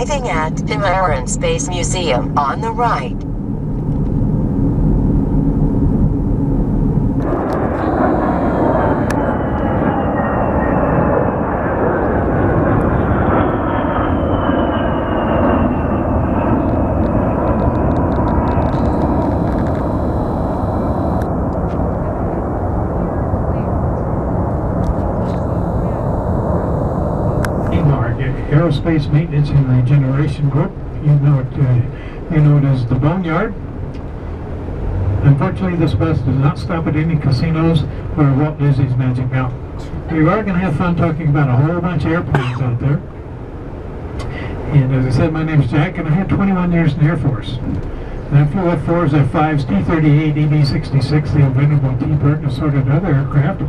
Arriving at Pima Air Space Museum on the right. Aerospace Maintenance and Regeneration Group. You know it as the Boneyard. Unfortunately, this bus does not stop at any casinos or Walt Disney's Magic Mountain. We are going to have fun talking about a whole bunch of airplanes out there. And as I said, my name is Jack, and I had 21 years in the Air Force. And I flew F-4s, F-5s, T-38, DB-66, the inventable T-Bird, and assorted other aircraft.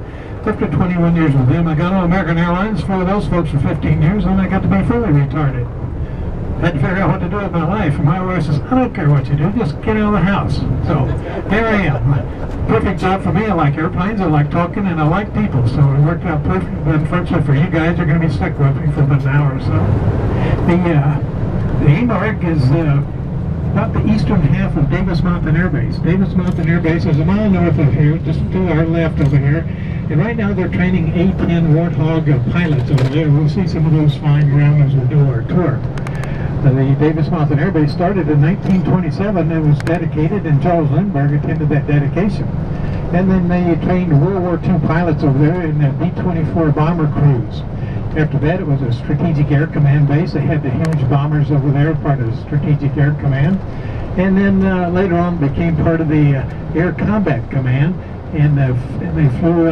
After 21 years with them, I got on American Airlines, flew with those folks for 15 years, and I got to be fully retarded. Had to figure out what to do with my life, and my wife says, I don't care what you do, just get out of the house. So, here I am. Perfect job for me. I like airplanes, I like talking, and I like people, so it worked out perfect. But unfortunately for you guys, you're going to be stuck with me for about an hour or so. The AMARG is about the eastern half of Davis-Monthan Air Base. Davis-Monthan Air Base is a mile north of here, just to our left over here. And right now they're training A-10 Warthog pilots over there. We'll see some of those flying around as we do our tour. The Davis-Monthan Air Base started in 1927 and was dedicated, and Charles Lindbergh attended that dedication. And then they trained World War II pilots over there in the B-24 bomber crews. After that, it was a Strategic Air Command base. They had the huge bombers over there, part of the Strategic Air Command. And then later on became part of the Air Combat Command. And they flew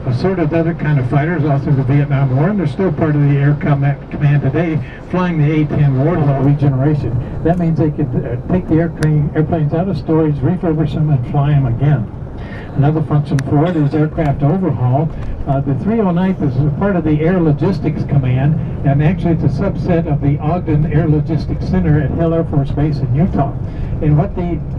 assorted other kind of fighters all through the Vietnam War, and they're still part of the Air Combat Command today, flying the A-10 Warthog Regeneration. That means they could take the airplanes out of storage, refurbish them, and fly them again. Another function for it is aircraft overhaul. The 309th is part of the Air Logistics Command, and actually it's a subset of the Ogden Air Logistics Center at Hill Air Force Base in Utah. And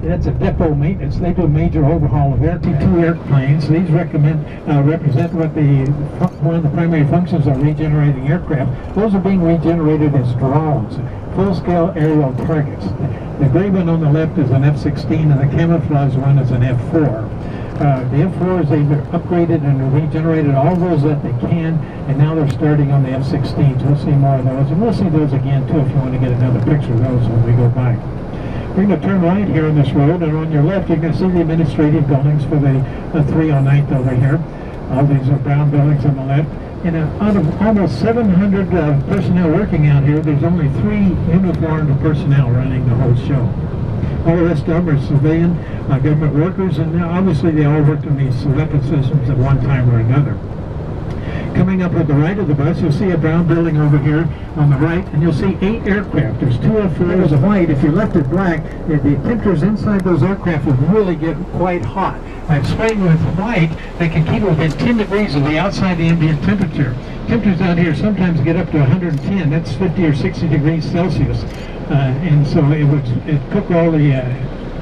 that's a depot maintenance. They do a major overhaul of Air-T2 airplanes. These represent one of the primary functions of regenerating aircraft. Those are being regenerated as drones, full-scale aerial targets. The gray one on the left is an F-16, and the camouflage one is an F-4. The F-4s, they've upgraded and regenerated all those that they can, and now they're starting on the F-16s. We'll see more of those, and we'll see those again too if you want to get another picture of those when we go by. We're going to turn right here on this road, and on your left you're going to see the administrative buildings for the 309th over here. All these are brown buildings on the left. And out of almost 700 personnel working out here, there's only 3 uniformed personnel running the whole show. All the rest of them are civilian government workers, and obviously they all worked on these weapon systems at one time or another. Coming up at the right of the bus, you'll see a brown building over here on the right, and you'll see 8 aircraft. There's 2 F-4s of white. If you left it black, the temperatures inside those aircraft would really get quite hot. By spraying with white, they can keep it within 10 degrees of the outside ambient temperature. Temperatures out here sometimes get up to 110. That's 50 or 60 degrees Celsius. And so it would cook all the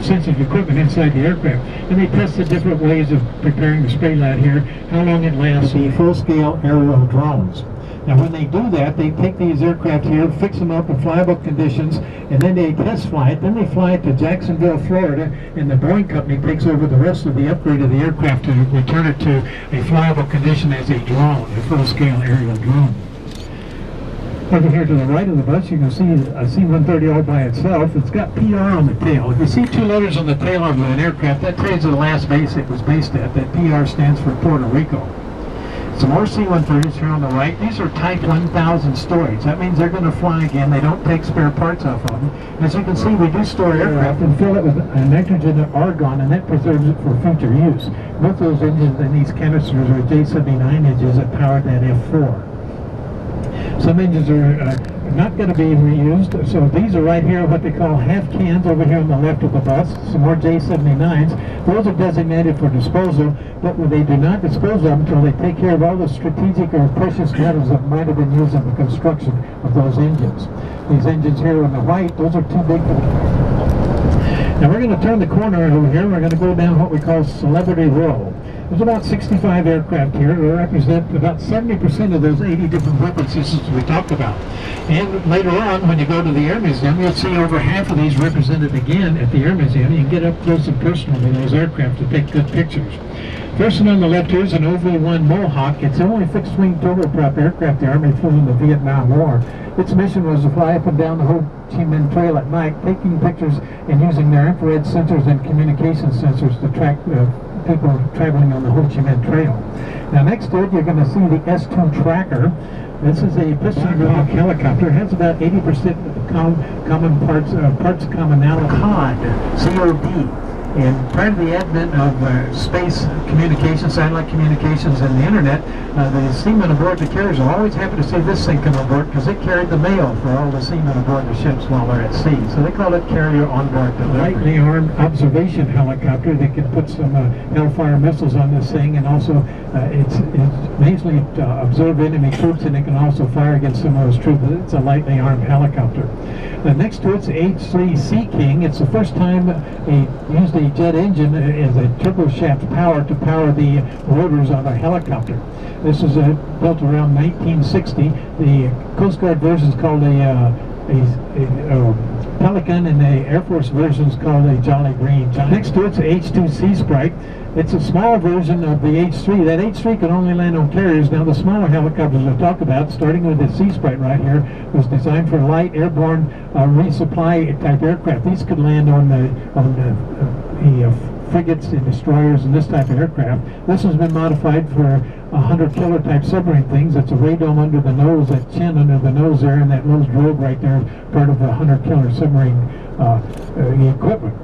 sensitive equipment inside the aircraft. And they tested different ways of preparing the spray light here, how long it lasts. The full-scale aerial drones. Now when they do that, they take these aircraft here, fix them up in flyable conditions, and then they test fly it. Then they fly it to Jacksonville, Florida, and the Boeing company takes over the rest of the upgrade of the aircraft to return it to a flyable condition as a drone, a full-scale aerial drone. Over here to the right of the bus, you can see a C-130 all by itself. It's got PR on the tail. If you see 2 letters on the tail of an aircraft, that tells you the last base it was based at. That PR stands for Puerto Rico. Some more C-130s here on the right. These are Type 1000 storage. That means they're going to fly again. They don't take spare parts off of them. As you can see, we do store aircraft and fill it with nitrogen and argon, and that preserves it for future use. Both those engines in these canisters are J79 engines that powered that F-4. Some engines are not going to be reused, so these are right here, what they call half cans over here on the left of the bus. Some more J79s. Those are designated for disposal, but they do not dispose of them until they take care of all the strategic or precious metals that might have been used in the construction of those engines. These engines here on the white, those are too big for them. Now we're going to turn the corner over here. We're going to go down what we call Celebrity Row. There's about 65 aircraft here that represent about 70% of those 80 different weapon systems we talked about. And later on, when you go to the Air Museum, you'll see over half of these represented again at the Air Museum. You can get up close and personal with those aircraft to take good pictures. First one on the left here is an OV-1 Mohawk. It's the only fixed-wing turboprop aircraft the Army flew in the Vietnam War. Its mission was to fly up and down the Ho Chi Minh Trail at night, taking pictures and using their infrared sensors and communication sensors to track people traveling on the Ho Chi Minh Trail. Now next to it, you're going to see the S-2 Tracker. This is a piston-block helicopter. It has about 80% common parts commonality. COD, C-O-D. And prior to the advent of space communications, satellite communications, and the internet, the seamen aboard the carriers are always happy to see this thing come aboard because it carried the mail for all the seamen aboard the ships while they're at sea. So they call it carrier onboard delivery. Lightly armed observation helicopter. They can put some Hellfire missiles on this thing, and also it's basically observe enemy troops, and it can also fire against some of those troops. It's a lightly armed helicopter. Next to it's the H-3 Sea King. It's the first time they used a jet engine as a turbo shaft power to power the rotors on a helicopter. This was built around 1960. The Coast Guard version is called a Pelican, and the Air Force version is called a Jolly Green. Next to it's the H-2 Sea Sprite. It's a small version of the H-3. That H-3 can only land on carriers. Now the smaller helicopters I talk about, starting with the Sea Sprite right here, was designed for light airborne resupply type aircraft. These could land on the frigates and destroyers and this type of aircraft. This has been modified for 100 killer type submarine things. It's a radome under the nose, that chin under the nose there, and that nose drogue right there, part of the 100 killer submarine equipment.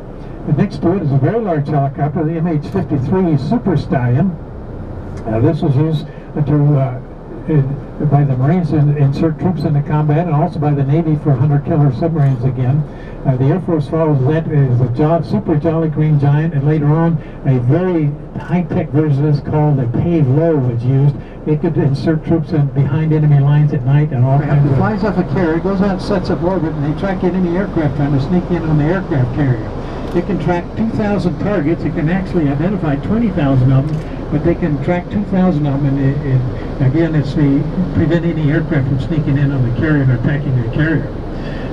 And next to it is a very large helicopter, the MH-53 Super Stallion. This was used by the Marines to insert troops into combat, and also by the Navy for 100 killer submarines again. The Air Force follows that as a Super Jolly Green Giant, and later on a very high-tech version is called a Pave Low was used. It could insert troops in behind enemy lines at night and all kinds of... It flies off a carrier, goes out and sets up orbit, and they track enemy aircraft trying to sneak in on the aircraft carrier. It can track 2,000 targets. It can actually identify 20,000 of them, but they can track 2,000 of them, and again, it's to prevent any aircraft from sneaking in on the carrier and attacking the carrier.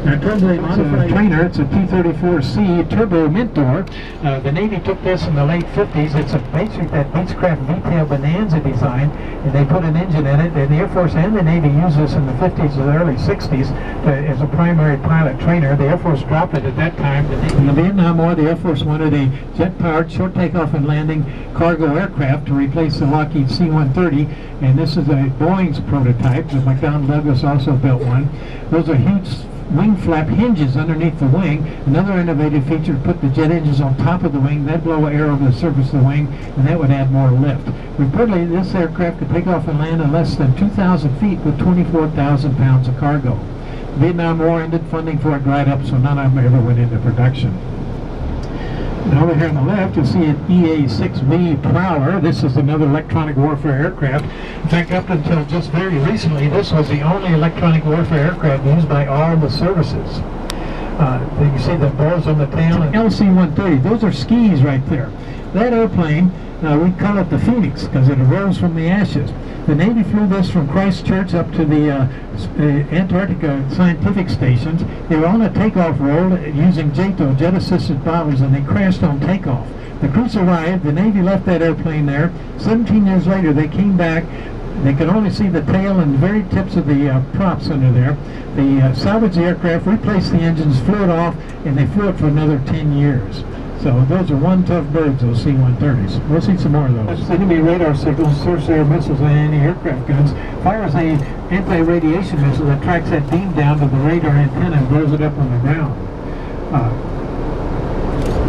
Now, in terms of the modified trainer, it's a T-34C Turbo Mentor. The Navy took this in the late 50s. It's basically that Beechcraft V-tail Bonanza design, and they put an engine in it. And the Air Force and the Navy used this in the 50s and the early 60s as a primary pilot trainer. The Air Force dropped it at that time. In the Vietnam War, the Air Force wanted a jet-powered short takeoff and landing cargo aircraft to replace the Lockheed C-130, and this is a Boeing's prototype. The McDonnell Douglas also built one. Those are huge wing flap hinges underneath the wing. Another innovative feature, put the jet engines on top of the wing. That'd blow air over the surface of the wing, and that would add more lift. Reportedly, this aircraft could take off and land in less than 2,000 feet with 24,000 pounds of cargo. The Vietnam War ended, funding for it dried up, so none of them ever went into production. And over here on the left, you'll see an EA-6B Prowler. This is another electronic warfare aircraft. In fact, up until just very recently, this was the only electronic warfare aircraft used by all the services. You can see the balls on the tail. And LC-130, those are skis right there. That airplane, we call it the Phoenix because it arose from the ashes. The Navy flew this from Christchurch up to the Antarctica scientific stations. They were on a takeoff roll using JATO, jet-assisted bombers, and they crashed on takeoff. The crew survived. The Navy left that airplane there. 17 years later, they came back. They could only see the tail and the very tips of the props under there. They salvaged the aircraft, replaced the engines, flew it off, and they flew it for another 10 years. So those are one tough birds, those C-130s. We'll see some more of those. Enemy radar signals, surface air missiles, and anti-aircraft guns. Fires a anti-radiation missile that tracks that beam down to the radar antenna and blows it up on the ground.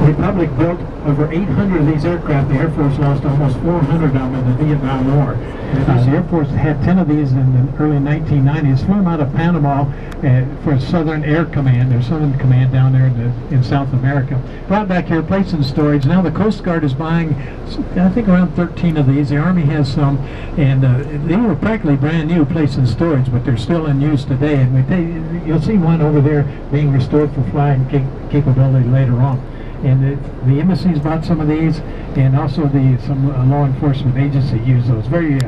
The Republic built over 800 of these aircraft. The Air Force lost almost 400 of them in the Vietnam War. The Air Force had 10 of these in the early 1990s. Flew them out of Panama for Southern Air Command, their Southern Command down there in South America. Brought back here, placed in storage. Now the Coast Guard is buying, I think, around 13 of these. The Army has some, and they were practically brand new, placed in storage, but they're still in use today. And you'll see one over there being restored for flying capability later on. And the embassies bought some of these, and also some law enforcement agency use those. Very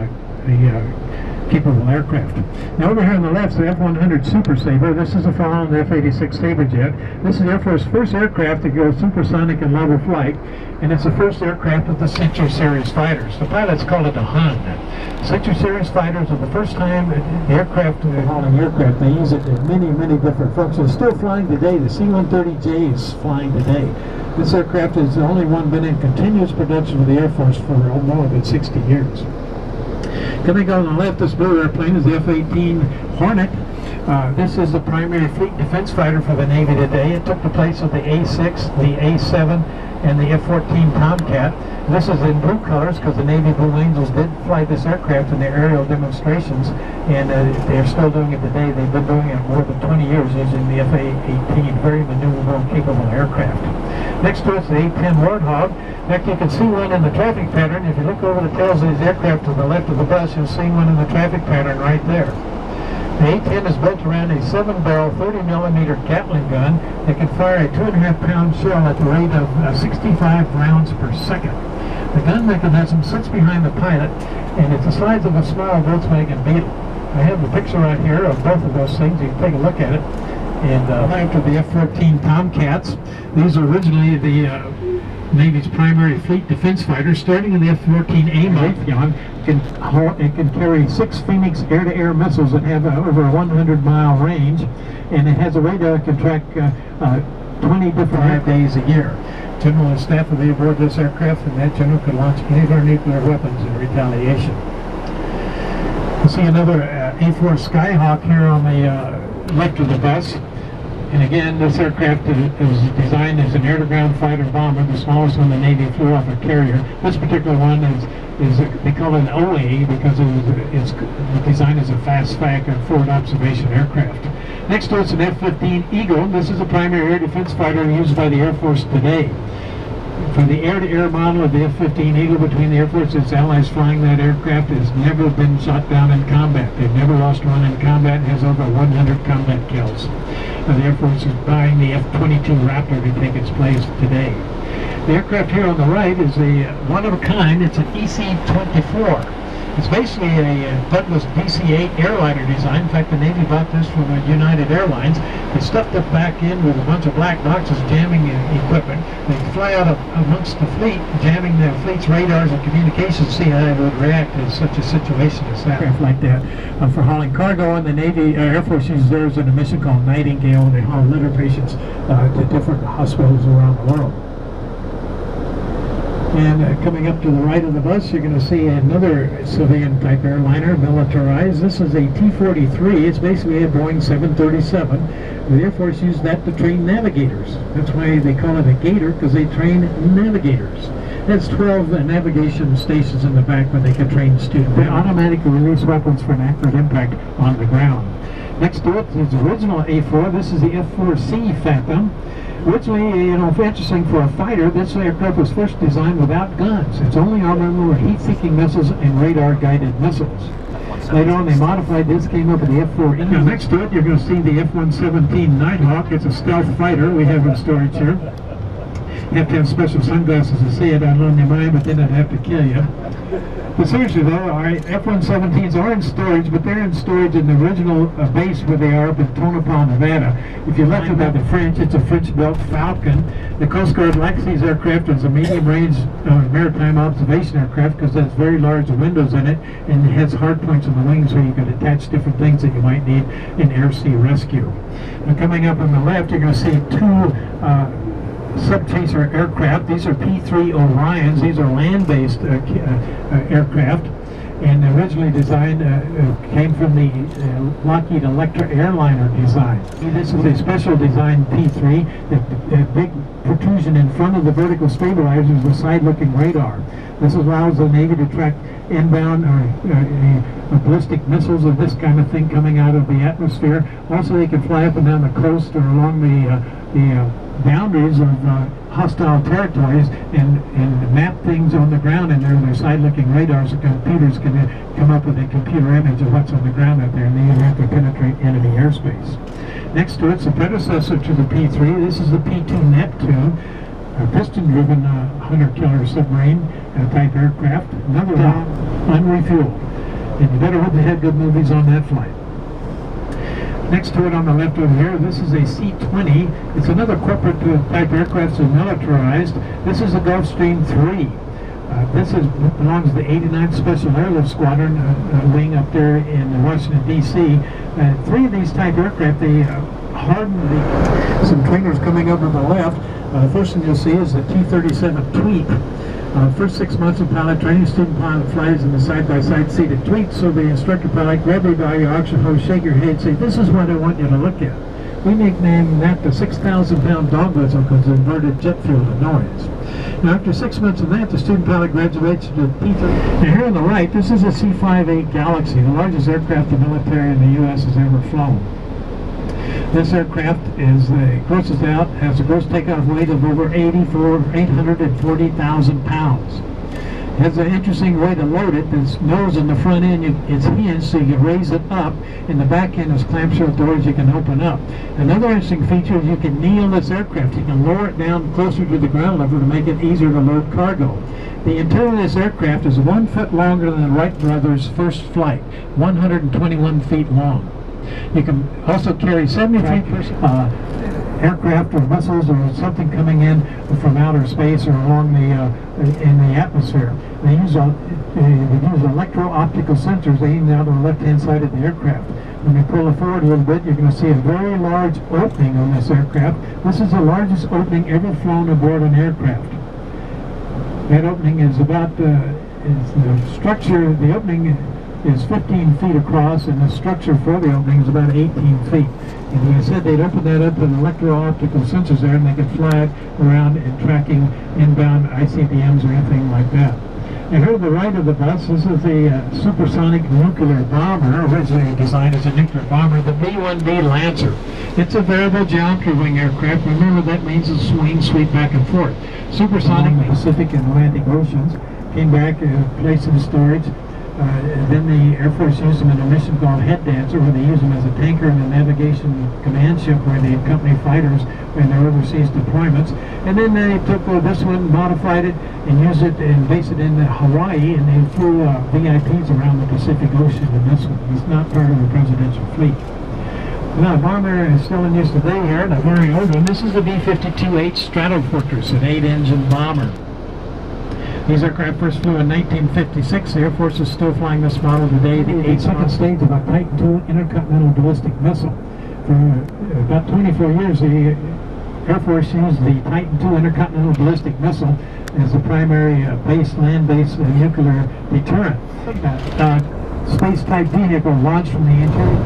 capable aircraft. Now over here on the left is the F-100 Super Sabre. This is a follow-on the F-86 Sabre jet. This is the Air Force's first aircraft to go supersonic and level flight, and it's the first aircraft of the Century Series fighters. The pilots call it a Hun. Century Series fighters are the first time the aircraft, hauling aircraft, they use it in many, many different functions. Still flying today. The C-130J is flying today. This aircraft is the only one been in continuous production with the Air Force for more than 60 years. Coming on the left, this blue airplane is the F-18 Hornet. This is the primary fleet defense fighter for the Navy today. It took the place of the A-6, the A-7, and the F-14 Tomcat. This is in blue colors because the Navy Blue Angels did fly this aircraft in their aerial demonstrations, and they're still doing it today. They've been doing it more than 20 years using the F-18, very maneuverable, capable aircraft. Next to it's the A-10 Warthog. In fact, you can see one in the traffic pattern. If you look over the tails of these aircraft to the left of the bus, you'll see one in the traffic pattern right there. The A-10 is built around a 7-barrel, 30-millimeter Gatling gun that can fire a 2.5-pound shell at the rate of 65 rounds per second. The gun mechanism sits behind the pilot, and it's the size of a small Volkswagen Beetle. I have the picture right here of both of those things. You can take a look at it. And after the F-14 Tomcats, these are originally the Navy's primary fleet defense fighter. Starting in the F-14 AMARG, it can carry 6 Phoenix air-to-air missiles that have over a 100-mile range, and it has a radar that can track 20 different days a year. General and staff will be aboard this aircraft, and that general could launch any of our nuclear weapons in retaliation. You'll see another A-4 Skyhawk here on the left of the bus. And again, this aircraft is designed as an air-to-ground fighter bomber, the smallest one the Navy flew off a carrier. This particular one is they call it an OA because it's designed as a fast-fire forward observation aircraft. Next to it's an F-15 Eagle. This is a primary air defense fighter used by the Air Force today. For the air-to-air model of the F-15 Eagle between the Air Force and its allies flying that aircraft has never been shot down in combat. They've never lost one in combat and has over 100 combat kills. The Air Force is buying the F-22 Raptor to take its place today. The aircraft here on the right is a one-of-a-kind. It's an EC-24. It's basically a Douglas DC-8 airliner design. In fact, the Navy bought this from United Airlines. They stuffed it back in with a bunch of black boxes, jamming equipment. They fly out amongst the fleet, jamming the fleet's radars and communications to see how it would react in such a situation as that. Aircraft like that. For hauling cargo, and the Navy Air Force uses theirs in a mission called Nightingale. They haul litter patients to different hospitals around the world. And coming up to the right of the bus, you're going to see another civilian-type airliner, militarized. This is a T-43. It's basically a Boeing 737. The Air Force used that to train navigators. That's why they call it a Gator, because they train navigators. It has 12 navigation stations in the back where they can train students. They automatically release weapons for an accurate impact on the ground. Next to it is the original A-4. This is the F-4C Phantom. Originally, interesting for a fighter, this aircraft was first designed without guns. Its only armament were heat-seeking missiles and radar-guided missiles. Later on, they modified this, came up with the F-4. Now, next to it, you're going to see the F-117 Nighthawk. It's a stealth fighter we have in storage here. You have to have special sunglasses to see it. I'd loan you mine, but then I'd have to kill you. But seriously though, our F-117s are in storage, but they're in storage in the original base where they are up in Tonopah, Nevada. If you left it by the French, it's a French-built Falcon. The Coast Guard likes these aircraft as a medium-range maritime observation aircraft because it has very large windows in it, and it has hard points on the wings where you can attach different things that you might need in air-sea rescue. Now coming up on the left, you're going to see two sub-chaser aircraft. These are P-3 Orions. These are land-based aircraft, and originally designed came from the Lockheed Electra airliner design. This is a special design P-3. The big protrusion in front of the vertical stabilizers with side-looking radar. This allows the Navy to track inbound or ballistic missiles of this kind of thing coming out of the atmosphere. Also, they can fly up and down the coast or along the boundaries of hostile territories and map things on the ground, and their side-looking radars. The computers can come up with a computer image of what's on the ground out there, and they have to penetrate enemy airspace. Next to it's a predecessor to the P-3. This is the P-2 Neptune. a piston-driven hunter-killer submarine type aircraft. Another unrefueled. And you better hope they had good movies on that flight. Next to it on the left over here, this is a C-20. It's another corporate type aircraft, so militarized. This is a Gulfstream 3. This belongs to the 89th Special Airlift Squadron wing up there in Washington, D.C. Three of these type aircraft, they hardened some trainers coming up on the left. First thing you'll see is the T-37 Tweet. First 6 months of pilot training, student pilot flies in the side-by-side seated Tweet, so the instructor pilot grab you by your auction hose, shake your head, say, "This is what I want you to look at." We nicknamed that the 6,000-pound dog whistle because it inverted jet fuel to noise. Now, after 6 months of that, the student pilot graduates to the T-30. Now, here on the right, this is a C-58 Galaxy, the largest aircraft the military in the U.S. has ever flown. This aircraft is grosses out, has a gross takeoff weight of over 840,000 pounds. It has an interesting way to load it. This nose in the front end, it's hinged so you can raise it up, and the back end is clamshell doors you can open up. Another interesting feature is you can kneel this aircraft. You can lower it down closer to the ground level to make it easier to load cargo. The interior of this aircraft is 1 foot longer than the Wright brothers' first flight, 121 feet long. You can also carry 73 aircraft or missiles or something coming in from outer space or along the in the atmosphere. They use electro-optical sensors aimed out on the left-hand side of the aircraft. When you pull it forward a little bit, you're going to see a very large opening on this aircraft. This is the largest opening ever flown aboard an aircraft. That opening is about the structure. The opening is 15 feet across, and the structure for the opening is about 18 feet. And like I said, they'd open that up with electro-optical sensors there, and they could fly it around in tracking inbound ICBMs or anything like that. And here to the right of the bus, this is a supersonic nuclear bomber, originally designed as a nuclear bomber, the B-1B Lancer. It's a variable geometry wing aircraft. Remember, that means it's swing, sweep back and forth. Supersonic in the Pacific and Atlantic Oceans, came back, placed in storage. Then the Air Force used them in a mission called Head Dancer, where they used them as a tanker and a navigation command ship where they accompany fighters in their overseas deployments. And then they took this one, modified it, and used it and based it in Hawaii, and they flew VIPs around the Pacific Ocean in this one. It's not part of the presidential fleet. Now, the bomber is still in use today here, and a very old one. This is the B-52H Stratofortress, an 8-engine bomber. These aircraft first flew in 1956. The Air Force is still flying this model today. The second stage of a Titan II intercontinental ballistic missile. For about 24 years, the Air Force used the Titan II intercontinental ballistic missile as the primary land-based nuclear deterrent. Space-type vehicle launched from the interior.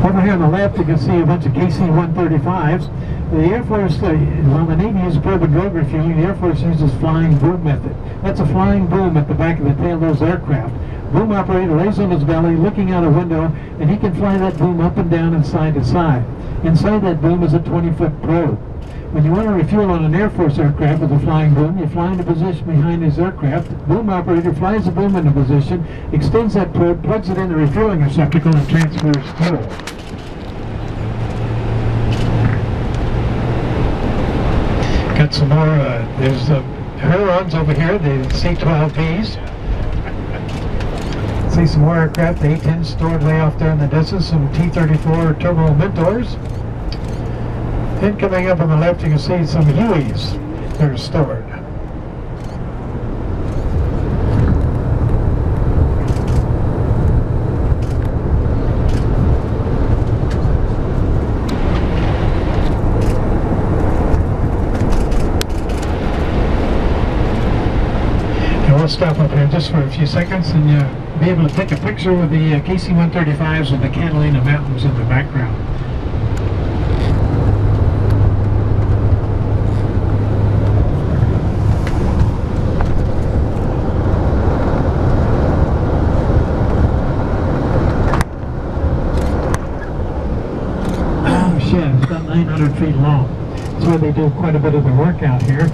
Over here on the left, you can see a bunch of KC-135s. The Air Force, while the Navy uses probe-and-drogue refueling, the Air Force uses flying boom method. That's a flying boom at the back of the tail of those aircraft. Boom operator lays on his belly, looking out a window, and he can fly that boom up and down and side to side. Inside that boom is a 20-foot probe. When you want to refuel on an Air Force aircraft with a flying boom, you fly into position behind his aircraft. Boom operator flies the boom into position, extends that probe, plugs it in the refueling receptacle, and transfers fuel. Got some more, there's the Hurons over here, the C-12Bs. See some more aircraft, the A-10 stored way off there in the distance, some T-34 Turbo Mentors. Then coming up on the left, you can see some Hueys that are stored. We'll stop up here just for a few seconds and be able to take a picture with the KC-135s with the Catalina Mountains in the background. Oh shit, it's about 900 feet long. That's why they do quite a bit of the work out here.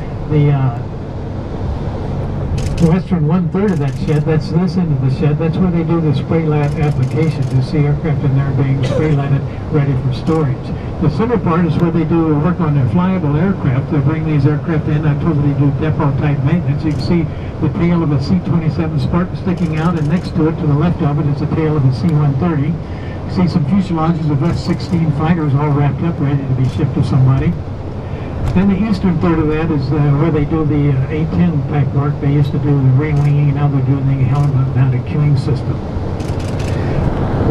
western one-third of that shed, that's this end of the shed, that's where they do the spray lat applications. You see aircraft in there being spray latted, ready for storage. The center part is where they do work on their flyable aircraft. They bring these aircraft in. I told you they do depot type maintenance. You can see the tail of a C-27 Spartan sticking out, and next to it, to the left of it, is the tail of a C-130. You see some fuselages of F-16 fighters all wrapped up, ready to be shipped to somebody. Then the eastern third of that is where they do the A-10 type work. They used to do the ring winging, now they're doing the helmet mounted queuing system.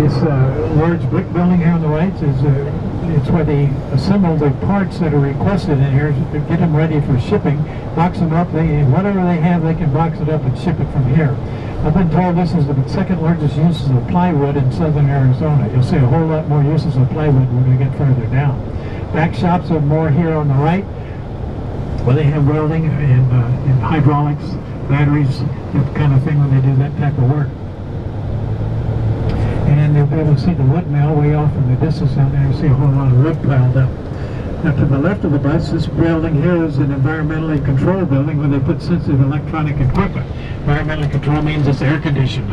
This large brick building here on the right is it's where they assemble the parts that are requested in here to get them ready for shipping, box them up. Whatever they have, they can box it up and ship it from here. I've been told this is the second largest uses of plywood in southern Arizona. You'll see a whole lot more uses of plywood when we get further down. Back shops are more here on the right, where they have welding and hydraulics, batteries, that kind of thing when they do that type of work. And you'll be able to see the wood mill way off in the distance down there. You see a whole lot of wood piled up. Now to the left of the bus, this building here is an environmentally controlled building where they put sensitive electronic equipment. Environmentally controlled means it's air conditioned.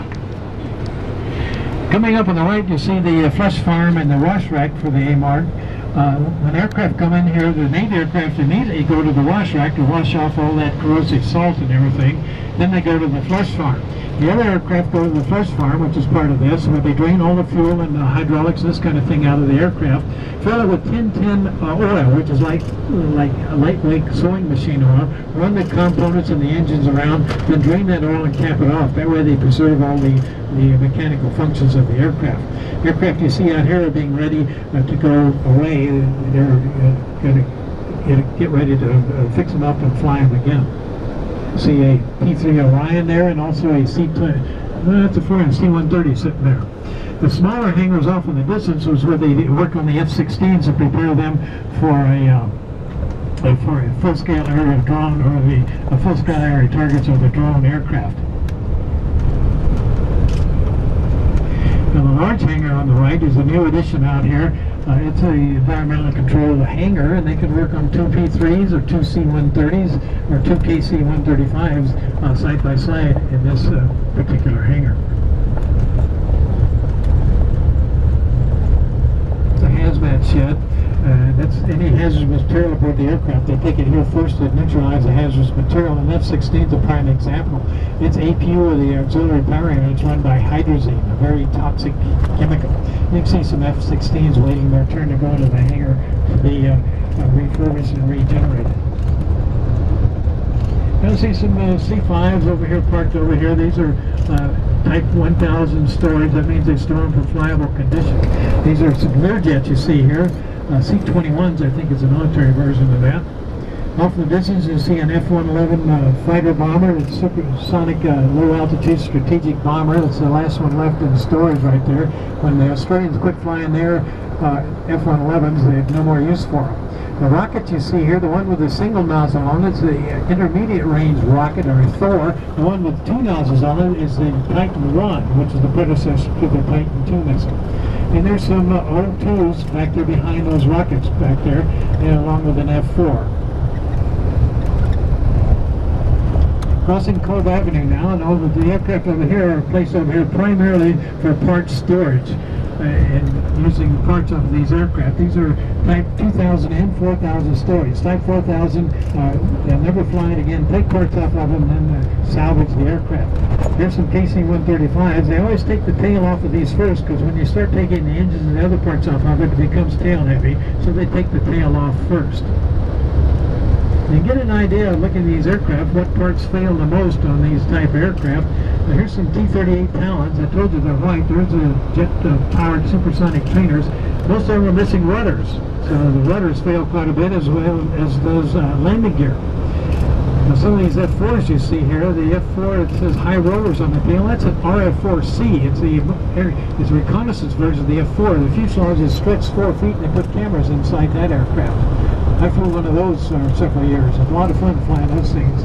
Coming up on the right, you see the flush farm and the wash rack for the AMARG. When aircraft come in here, the native aircraft immediately go to the wash rack to wash off all that corrosive salt and everything. Then they go to the flush farm. The other aircraft go to the flush farm, which is part of this, where they drain all the fuel and the hydraulics and this kind of thing out of the aircraft, fill it with 1010 oil, which is like a lightweight sewing machine oil, run the components and the engines around, then drain that oil and cap it off. That way they preserve all the mechanical functions of the aircraft. Aircraft you see out here are being ready to go away. They're going to get ready to fix them up and fly them again. See a P-3 Orion there, and also a C-20. That's a foreign C-130 sitting there. The smaller hangars off in the distance was where they work on the F-16s to prepare them for a full-scale area drone, or the full-scale area targets of the drone aircraft. Now the large hangar on the right is a new addition out here. It's an environmentally controlled hangar, and they can work on 2 P-3s or 2 C-130s or 2 KC-135s side by side in this particular hangar. It's a hazmat shed. That's any hazardous material aboard the aircraft. They take it here first to neutralize the hazardous material, and F-16 is a prime example. Its APU, or the auxiliary power unit, is run by hydrazine, a very toxic chemical. You can see some F-16s waiting their turn to go into the hangar to be refurbished and regenerated. You'll see some C-5s over here, parked over here. These are Type 1000 storage. That means they store them for flyable condition. These are some Learjets you see here. C-21s, I think, is a military version of that. Off in the distance, you see an F-111 fighter bomber. It's supersonic, low-altitude strategic bomber. That's the last one left in storage right there. When the Australians quit flying their F-111s, they had no more use for them. The rocket you see here, the one with the single nozzle on it, is the intermediate range rocket, or Thor. The one with 2 nozzles on it is the Titan 1, which is the predecessor to the Titan 2 missile. And there's some O2s back there behind those rockets back there, and along with an F-4. Crossing Cove Avenue now, and all of the aircraft over here are placed over here primarily for parts storage. And using parts of these aircraft. These are Type 2000 and 4000 storage. Type 4000, they'll never fly it again. Take parts off of them and then salvage the aircraft. Here's some KC-135s. They always take the tail off of these first, because when you start taking the engines and the other parts off of it, it becomes tail heavy. So they take the tail off first. You get an idea of looking at these aircraft, what parts fail the most on these type aircraft. Now here's some T-38 Talons. I told you they're white. There's a jet-powered supersonic trainers. Most of them are missing rudders. So the rudders fail quite a bit, as well as those landing gear. Now some of these F-4s you see here, the F-4, it says high rollers on the tail. That's an RF-4C. It's a reconnaissance version of the F-4. The fuselage is stretched 4 feet, and they put cameras inside that aircraft. I flew one of those several years. It's a lot of fun flying those things.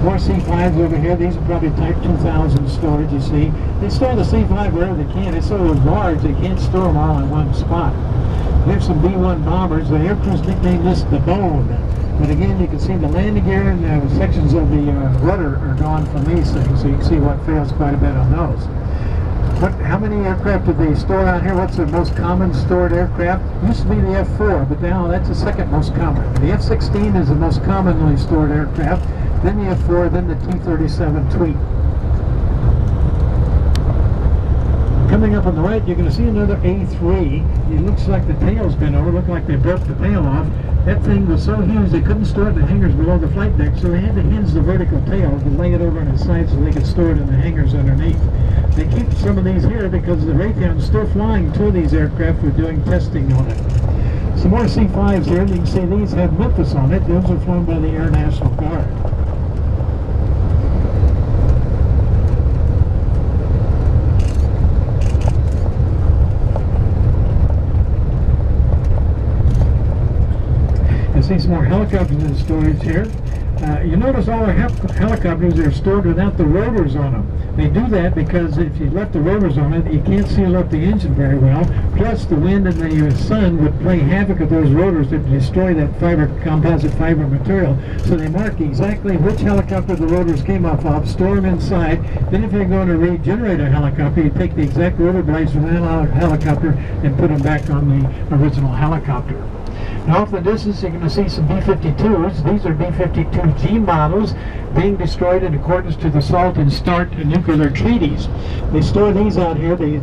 More C-5s over here. These are probably Type 2000 storage, you see. They store the C-5 wherever they can. It's so large, they can't store them all in one spot. There's some B-1 bombers. The air crews nicknamed this the Bone. But again, you can see the landing gear and sections of the rudder are gone from these things, so you can see what fails quite a bit on those. How many aircraft did they store out here? What's the most common stored aircraft? Used to be the F-4, but now that's the second most common. The F-16 is the most commonly stored aircraft, then the F-4, then the T-37 Tweet. Coming up on the right, you're going to see another A3. It looks like the tail's been over. Looked like they broke the tail off. That thing was so huge they couldn't store it in the hangars below the flight deck, so they had to hinge the vertical tail to lay it over on its side so they could store it in the hangars underneath. They keep some of these here because the Raytheon's still flying two of these aircraft. We're doing testing on it. Some more C-5s here. You can see these have Memphis on it. Those are flown by the Air National Guard. See some more helicopters in storage here. You notice all our helicopters are stored without the rotors on them. They do that because if you left the rotors on it, you can't seal up the engine very well. Plus, the wind and the sun would play havoc with those rotors to destroy that composite fiber material. So they mark exactly which helicopter the rotors came off of, store them inside. Then if you're going to regenerate a helicopter, you take the exact rotor blades from that helicopter and put them back on the original helicopter. Now off the distance you're going to see some B-52s. These are B-52G models being destroyed in accordance to the SALT and START nuclear treaties. They store these out here, they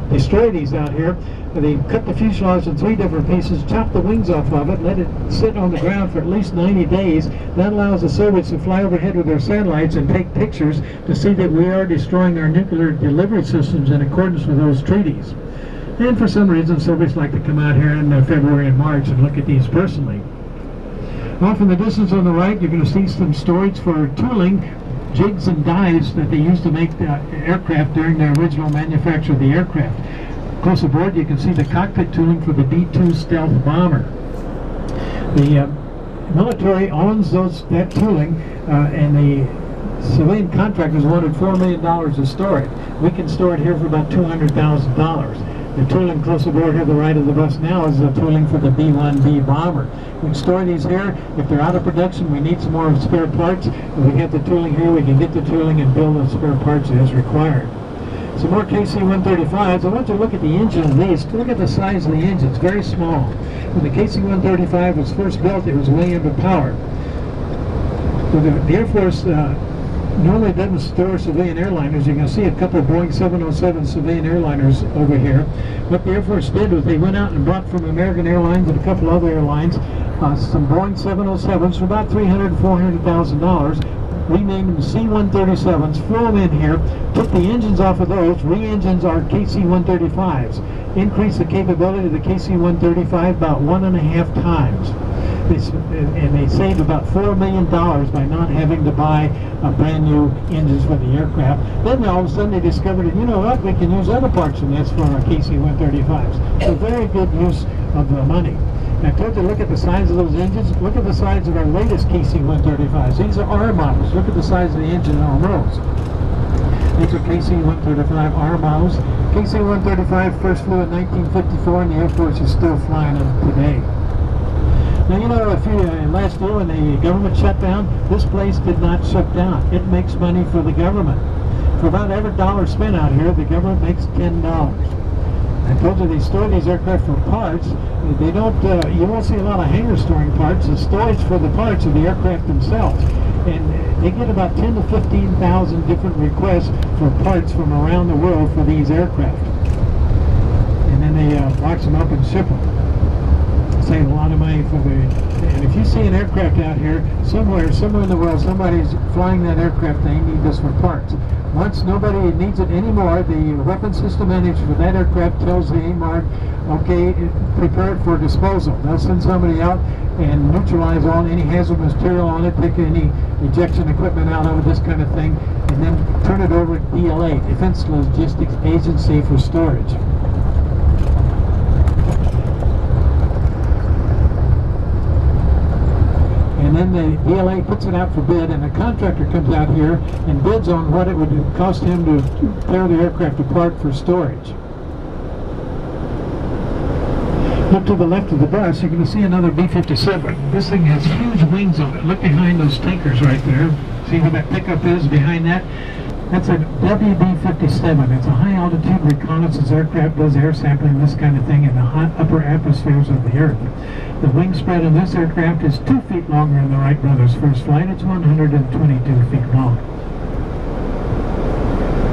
destroy these out here. They cut the fuselage in 3 different pieces, chop the wings off of it, let it sit on the ground for at least 90 days. That allows the Soviets to fly overhead with their satellites and take pictures to see that we are destroying our nuclear delivery systems in accordance with those treaties. And for some reason, Soviets like to come out here in February and March and look at these personally. Off in the distance on the right, you're going to see some storage for tooling, jigs and dies that they used to make the aircraft during the original manufacture of the aircraft. Close aboard, you can see the cockpit tooling for the D-2 stealth bomber. The military owns that tooling, and the civilian contractors wanted $4 million to store it. We can store it here for about $200,000. The tooling close aboard here, the right of the bus now, is the tooling for the B-1B bomber. We can store these here. If they're out of production, we need some more spare parts. If we get the tooling here, we can get the tooling and build the spare parts as required. Some more KC-135s. I want you to look at the engine of these. Look at the size of the engine. It's very small. When the KC-135 was first built, it was way underpowered. The Air Force normally doesn't store civilian airliners. You can see a couple of Boeing 707 civilian airliners over here. What the Air Force did was they went out and bought from American Airlines and a couple other airlines some Boeing 707s for about $300,000 to $400,000. Renamed them C-137s, flew them in here, took the engines off of those, re-engines our KC-135s, increased the capability of the KC-135 about 1.5 times. And they saved about $4 million by not having to buy brand new engines for the aircraft. Then all of a sudden they discovered that, you know what, we can use other parts from this for our KC-135s. So very good use of the money. And I told you, look at the size of those engines. Look at the size of our latest KC-135s. These are R models. Look at the size of the engine on those. These are KC-135 R models. KC-135 first flew in 1954, and the Air Force is still flying them today. Now, you know, last year when the government shut down, this place did not shut down. It makes money for the government. For about every dollar spent out here, the government makes $10. I told you they store these aircraft for parts. They don't. You won't see a lot of hangar storing parts. The storage for the parts of the aircraft themselves, and they get about 10 to 15,000 different requests for parts from around the world for these aircraft, and then they box them up and ship them. Save a lot of money for and if you see an aircraft out here somewhere in the world, somebody's flying that aircraft, they need this for parts. Once nobody needs it anymore, the weapons system manager for that aircraft tells the AMARG, okay, prepare it for disposal. They'll send somebody out and neutralize any hazardous material on it, take any ejection equipment out of it, this kind of thing, and then turn it over to DLA, Defense Logistics Agency, for storage. And then the DLA puts it out for bid, and a contractor comes out here and bids on what it would cost him to tear the aircraft apart for storage. Look to the left of the bus, you're going to see another B-57. This thing has huge wings on it. Look behind those tankers right there. See where that pickup is behind that? That's a WB-57. It's a high-altitude reconnaissance aircraft, does air sampling, this kind of thing, in the hot upper atmospheres of the Earth. The wingspread on this aircraft is 2 feet longer than the Wright brothers' first flight. It's 122 feet long.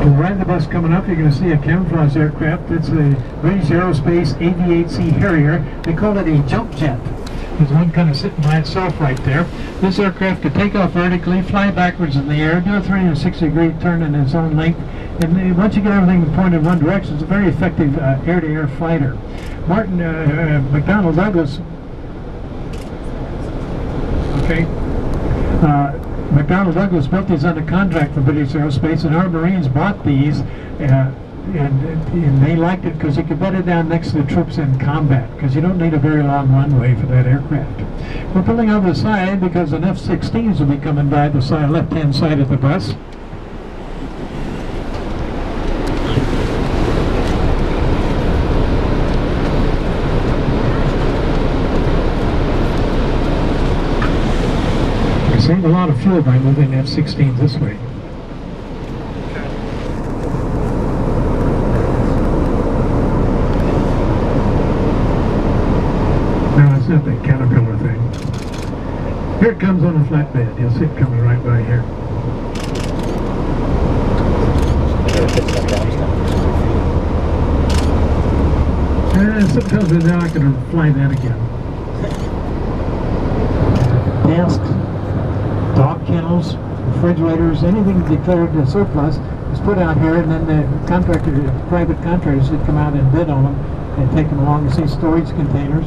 To the right of the bus coming up, you're going to see a camouflage aircraft. It's a British Aerospace AV-8C Harrier. They call it a jump jet. There's one kind of sitting by itself right there. This aircraft could take off vertically, fly backwards in the air, do a 360-degree turn in its own length, and then once you get everything pointed in one direction, it's a very effective air-to-air fighter. Martin McDonnell Douglas, McDonnell Douglas built these under contract for British Aerospace, and our Marines bought these, and they liked it because you could put it down next to the troops in combat, because you don't need a very long runway for that aircraft. We're pulling over the side because an F-16s will be coming by the side, left-hand side of the bus. Save a lot of fuel by moving F-16s this way. No, it's not that Caterpillar thing. Here it comes on a flatbed. You'll see it coming right by here. Sometimes they're not going to fly that again. Desks, dog kennels, refrigerators, anything declared surplus is put out here, and then the private contractors should come out and bid on them and take them along to see storage containers.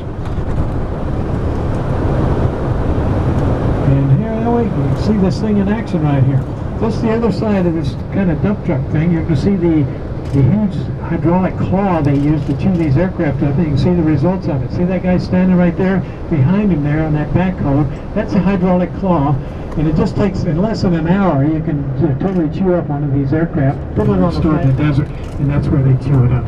And here we can see this thing in action right here. Just the other side of this kind of dump truck thing, you can see the huge hydraulic claw they use to chew these aircraft up. You can see the results of it. See that guy standing right there behind him there on that backhoe? That's a hydraulic claw, and it just takes, in less than an hour, you can totally chew up one of these aircraft, put it on store in the desert, and that's where they chew it up.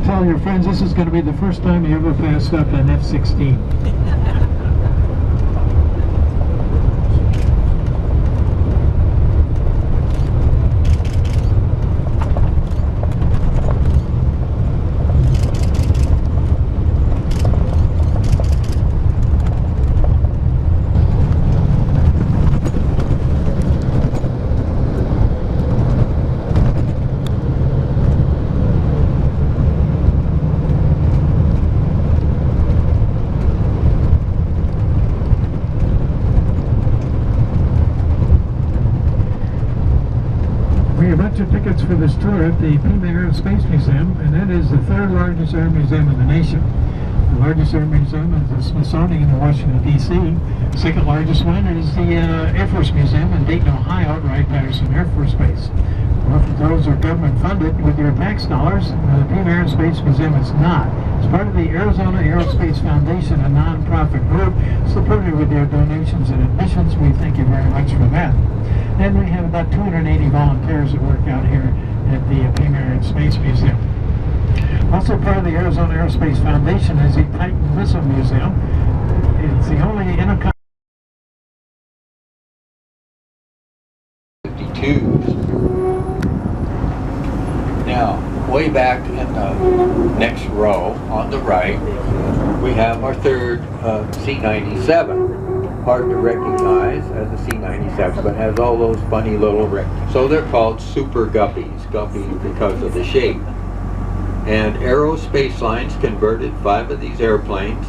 Tell your friends this is going to be the first time you ever passed up an F-16. We have a bunch of tickets for this tour at the Pima Air Space Museum, and that is the third largest air museum in the nation. The largest air museum is the Smithsonian in Washington, D.C. The second largest one is the Air Force Museum in Dayton, Ohio, at Wright-Patterson Air Force Base. Well, if those are government funded with your tax dollars, the Pima Air Space Museum is not. It's part of the Arizona Aerospace Foundation, a non-profit group supported with their donations and admissions. We thank you very much for that. And we have about 280 volunteers that work out here at the Pima Air Space Museum. Also part of the Arizona Aerospace Foundation is the Titan Missile Museum. It's the only intercontinental 52s. Now, way back in the next row on the right, we have our third C-97. Hard to recognize as a C-97, but has all those funny little so they're called super guppies. Guppies because of the shape. And Aerospace Lines converted 5 of these airplanes,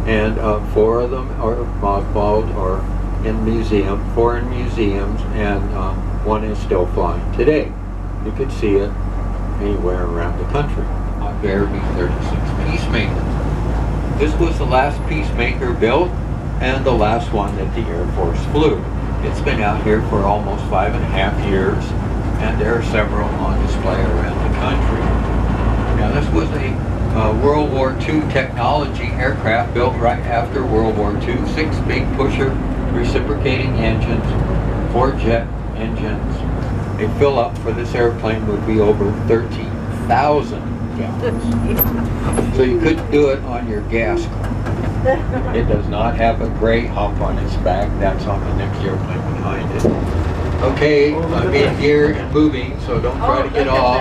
and 4 of them are mothballed or in museum, 4 in museums, and 1 is still flying today. You can see it anywhere around the country. On Bear B-36 Peacemaker. This was the last Peacemaker built and the last one that the Air Force flew. It's been out here for almost 5.5 years, and there are several on display around the country. Now this was a World War II technology aircraft built right after World War II. 6 big pusher reciprocating engines, 4 jet engines. A fill up for this airplane would be over 13,000 gallons. So you couldn't do it on your gas car. It does not have a gray hump on its back. That's on the next airplane behind it. Okay, I'm in gear and moving, so don't try to get off.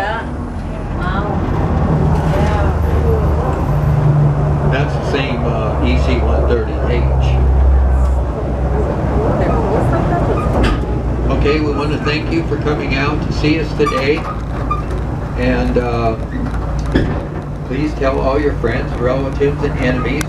Wow. That's the same EC-130H. Okay, we want to thank you for coming out to see us today. And please tell all your friends, relatives, and enemies